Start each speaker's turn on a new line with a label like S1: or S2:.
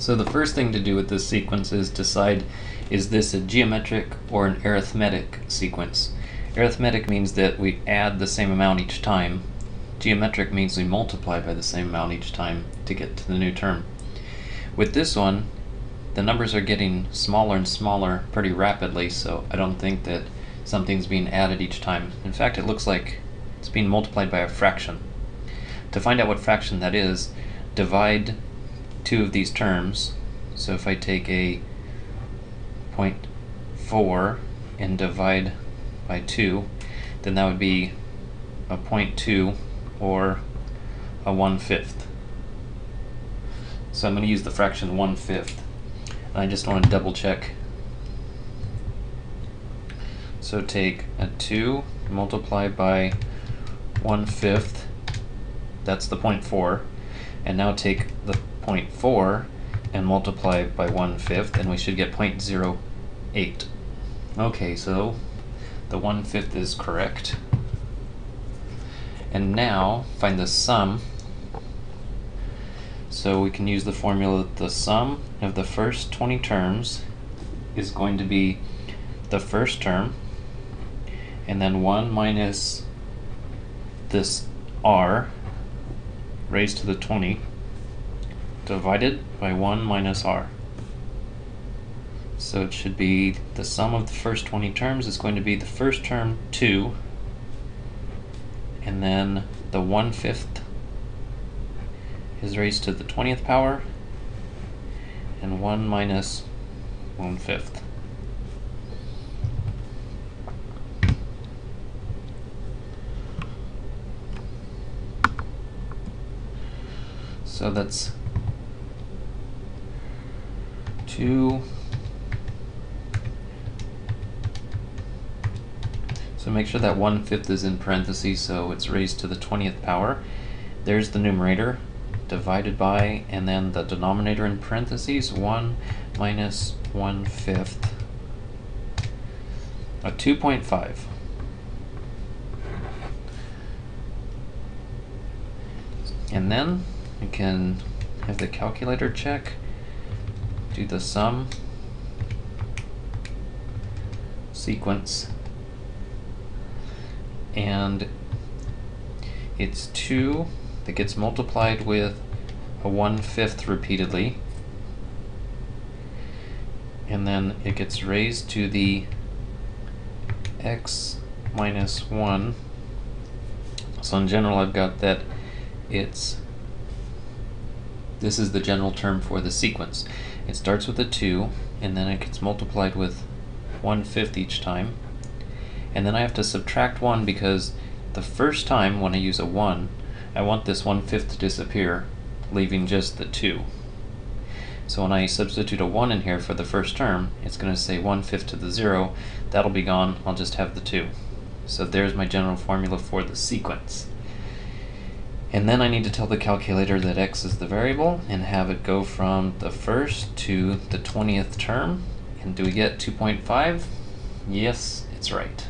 S1: So the first thing to do with this sequence is decide, is this a geometric or an arithmetic sequence? Arithmetic means that we add the same amount each time. Geometric means we multiply by the same amount each time to get to the new term. With this one, the numbers are getting smaller and smaller pretty rapidly, so I don't think that something's being added each time. In fact, it looks like it's being multiplied by a fraction. To find out what fraction that is, divide two of these terms. So if I take a 0.4 and divide by 2, then that would be a 0.2 or a 1/5. So I'm going to use the fraction 1/5. And I just want to double check. So take a 2 multiplied by 1/5, that's the 0.4, and now take the 0.4 and multiply by 1/5, and we should get 0.08. Okay, so the 1/5 is correct. And now find the sum. So we can use the formula that the sum of the first 20 terms is going to be the first term, and then 1 minus this r raised to the 20 divided by 1 minus r. So it should be the sum of the first 20 terms is going to be the first term 2, and then the 1/5 is raised to the 20th power, and 1 minus 1/5. So that's 2. So make sure that 1/5 is in parentheses, so it's raised to the 20th power. There's the numerator, divided by, and then the denominator in parentheses, 1 minus 1/5, a 2.5. And then you can have the calculator check, do the sum, sequence, and it's 2 that gets multiplied with a 1/5 repeatedly, and then it gets raised to the x minus 1. So in general I've got that this is the general term for the sequence. It starts with a 2, and then it gets multiplied with 1/5 each time, and then I have to subtract 1 because the first time when I use a 1, I want this 1/5 to disappear, leaving just the 2. So when I substitute a 1 in here for the first term, it's going to say 1/5 to the 0. That'll be gone. I'll just have the 2. So there's my general formula for the sequence. And then I need to tell the calculator that x is the variable and have it go from the first to the 20th term. And do we get 2.5? Yes, it's right.